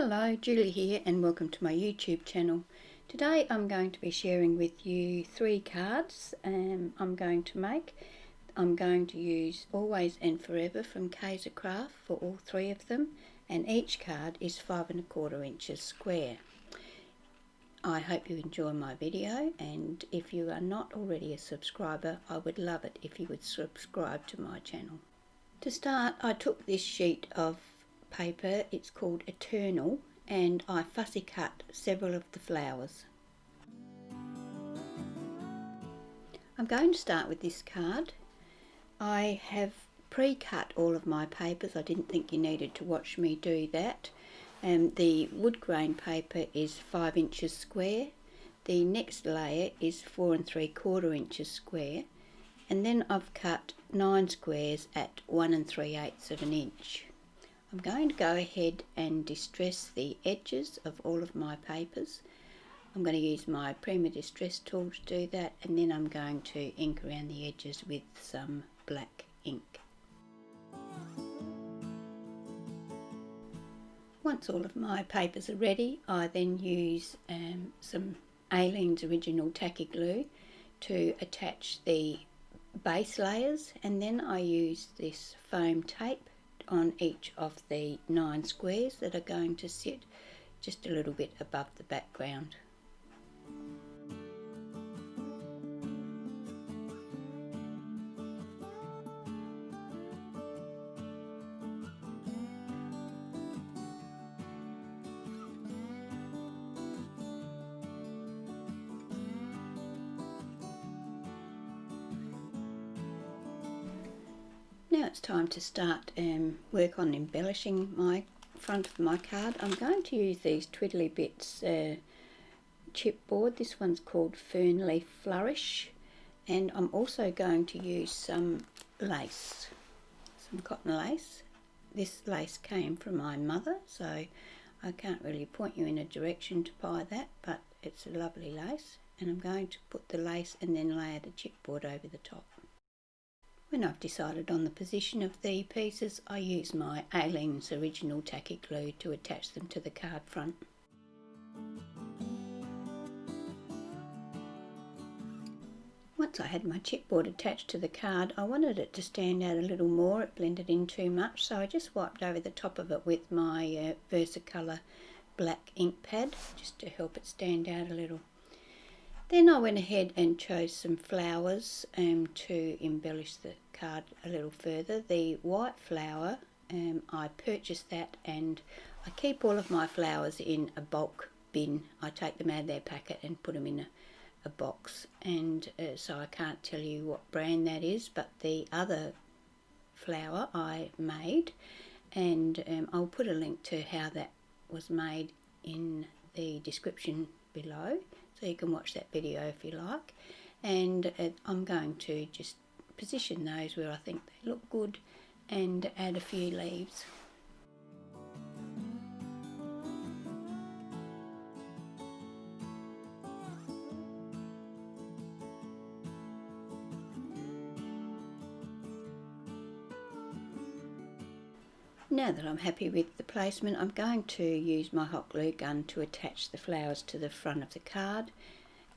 Hello, Julie here and welcome to my YouTube channel. Today I'm going to be sharing with you 3 cards I'm going to make. I'm going to use Always and Forever from Kaisercraft for all 3 of them, and each card is 5 1/4 inches square. I hope you enjoy my video, and if you are not already a subscriber, I would love it if you would subscribe to my channel. To start, I took this sheet of paper, it's called Eternal, and I fussy cut several of the flowers. I'm going to start with this card. I have pre-cut all of my papers. I didn't think you needed to watch me do that. The wood grain paper is 5 inches square. The next layer is 4 3/4 inches square, and then I've cut 9 squares at 1 3/8 of an inch. I'm going to go ahead and distress the edges of all of my papers. I'm going to use my Prima Distress tool to do that, and then I'm going to ink around the edges with some black ink. Once all of my papers are ready, I then use some Aleene's Original Tacky Glue to attach the base layers, and then I use this foam tape on each of the 9 squares that are going to sit just a little bit above the background. Now it's time to start work on embellishing my front of my card. I'm going to use these Twiddly Bits chipboard. This one's called Fern Leaf Flourish, and I'm also going to use some lace, some cotton lace. This lace came from my mother, so I can't really point you in a direction to buy that, but it's a lovely lace, and I'm going to put the lace and then layer the chipboard over the top. When I've decided on the position of the pieces, I use my Aleene's Original Tacky Glue to attach them to the card front. Once I had my chipboard attached to the card, I wanted it to stand out a little more. It blended in too much, so I just wiped over the top of it with my Versacolour black ink pad just to help it stand out a little. Then I went ahead and chose some flowers to embellish the card a little further. The white flower, I purchased that, and I keep all of my flowers in a bulk bin. I take them out of their packet and put them in a box, and so I can't tell you what brand that is, but the other flower I made, and I'll put a link to how that was made in the description below, so you can watch that video if you like. And I'm going to just position those where I think they look good and add a few leaves. Now that I'm happy with the placement, I'm going to use my hot glue gun to attach the flowers to the front of the card.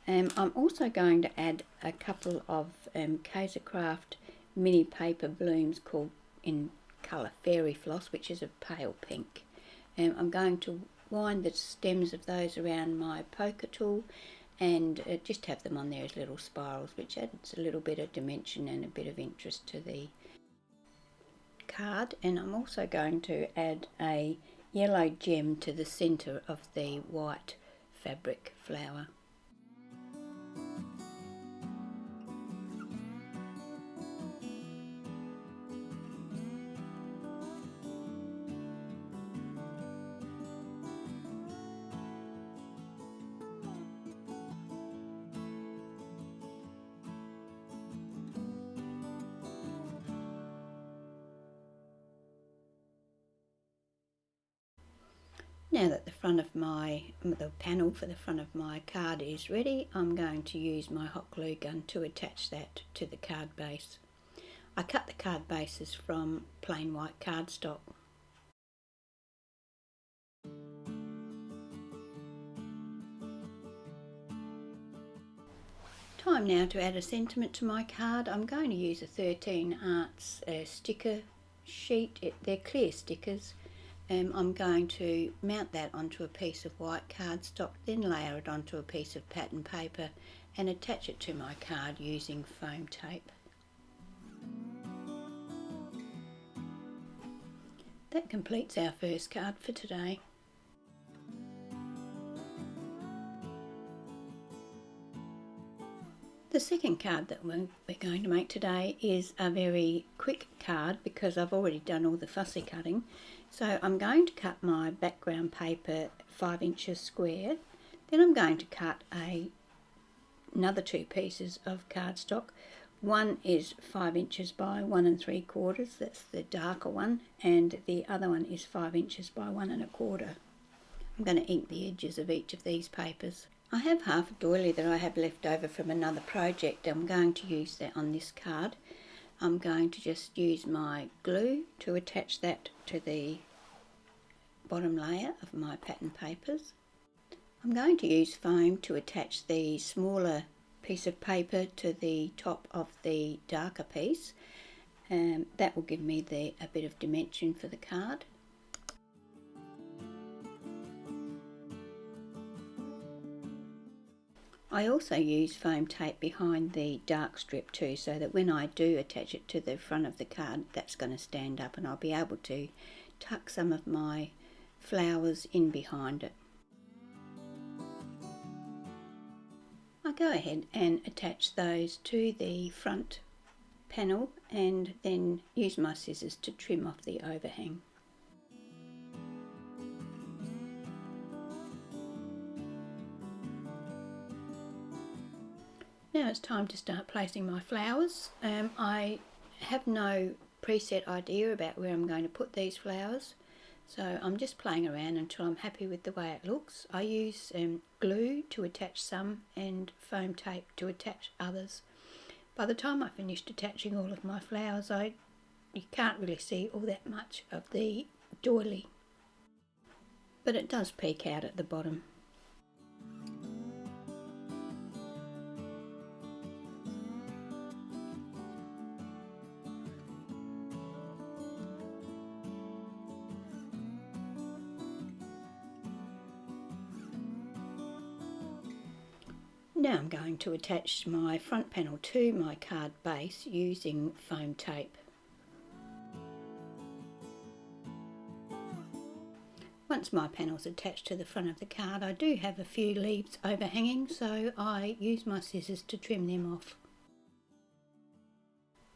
I'm also going to add a couple of Kaisercraft mini paper blooms called in colour Fairy Floss, which is a pale pink. I'm going to wind the stems of those around my poker tool and just have them on there as little spirals, which adds a little bit of dimension and a bit of interest to the card. And I'm also going to add a yellow gem to the centre of the white fabric flower. Now that the panel for the front of my card is ready, I'm going to use my hot glue gun to attach that to the card base. I cut the card bases from plain white cardstock. Time now to add a sentiment to my card. I'm going to use a 13 Arts sticker sheet. They're clear stickers. I'm going to mount that onto a piece of white cardstock, then layer it onto a piece of pattern paper and attach it to my card using foam tape. That completes our first card for today. The second card that we're going to make today is a very quick card because I've already done all the fussy cutting. So I'm going to cut my background paper 5 inches square. Then I'm going to cut another 2 pieces of cardstock. One is 5 inches by 1 3/4, that's the darker one, and the other one is 5 inches by 1 1/4. I'm going to ink the edges of each of these papers. I have half a doily that I have left over from another project. I'm going to use that on this card. I'm going to just use my glue to attach that to the bottom layer of my pattern papers. I'm going to use foam to attach the smaller piece of paper to the top of the darker piece. That will give me a bit of dimension for the card. I also use foam tape behind the dark strip too, so that when I do attach it to the front of the card, that's going to stand up and I'll be able to tuck some of my flowers in behind it. I go ahead and attach those to the front panel and then use my scissors to trim off the overhang. Now it's time to start placing my flowers. I have no preset idea about where I'm going to put these flowers, so I'm just playing around until I'm happy with the way it looks. I use glue to attach some and foam tape to attach others. By the time I finished attaching all of my flowers, you can't really see all that much of the doily, but it does peek out at the bottom. Now I'm going to attach my front panel to my card base using foam tape. Once my panel's attached to the front of the card, I do have a few leaves overhanging, so I use my scissors to trim them off.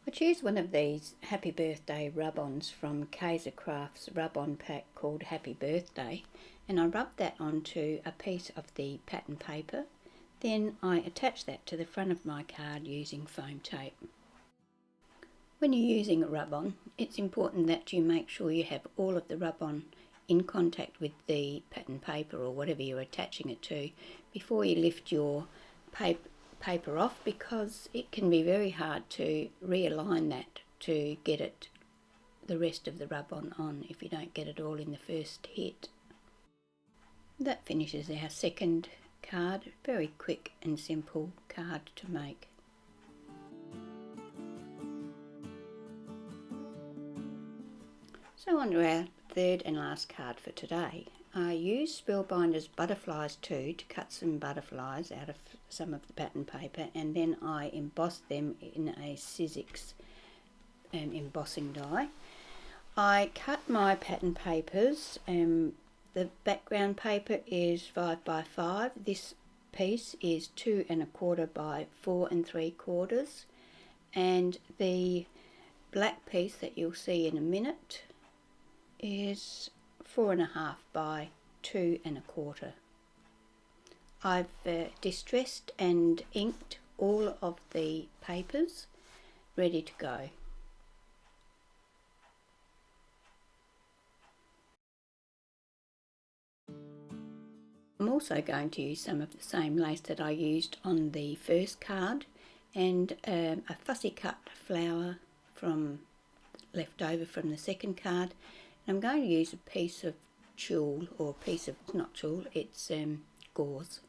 I choose one of these Happy Birthday rub-ons from Kaisercraft's rub-on pack called Happy Birthday, and I rub that onto a piece of the pattern paper. Then I attach that to the front of my card using foam tape. When you're using a rub-on, it's important that you make sure you have all of the rub-on in contact with the pattern paper or whatever you're attaching it to before you lift your paper off, because it can be very hard to realign that to get the rest of the rub-on on if you don't get it all in the first hit. That finishes our second card. Very quick and simple card to make. So on to our third and last card for today. I use Spellbinder's butterflies too to cut some butterflies out of some of the pattern paper, and then I emboss them in a Sizzix embossing die. I cut my pattern papers. The background paper is 5 by 5. This piece is 2 1/4 by 4 3/4, and the black piece that you'll see in a minute is 4 1/2 by 2 1/4. I've distressed and inked all of the papers ready to go. I'm also going to use some of the same lace that I used on the first card, and a fussy cut flower left over from the second card. And I'm going to use a piece of tulle, or a piece of, it's not tulle, it's gauze.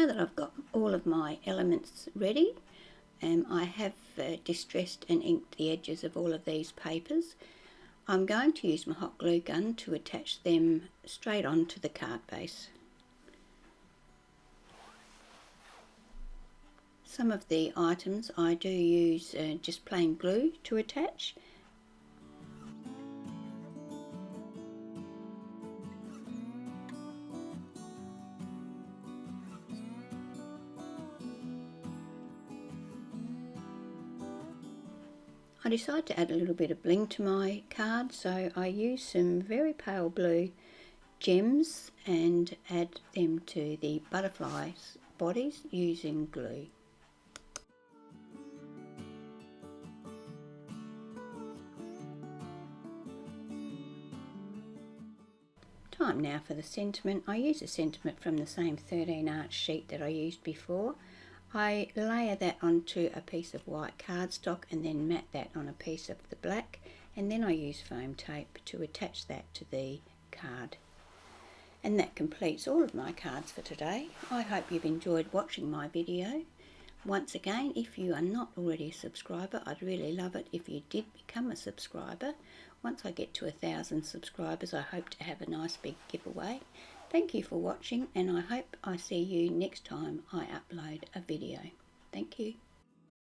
now that I've got all of my elements ready, I have distressed and inked the edges of all of these papers. I'm going to use my hot glue gun to attach them straight onto the card base. Some of the items I do use just plain glue to attach. I decided to add a little bit of bling to my card, so I used some very pale blue gems and add them to the butterflies' bodies using glue. Time now for the sentiment. I use a sentiment from the same 13 art sheet that I used before. I layer that onto a piece of white cardstock and then mat that on a piece of the black, and then I use foam tape to attach that to the card. And that completes all of my cards for today. I hope you've enjoyed watching my video. Once again, if you are not already a subscriber, I'd really love it if you did become a subscriber. Once I get to 1,000 subscribers, I hope to have a nice big giveaway. Thank you for watching, and I hope I see you next time I upload a video. Thank you.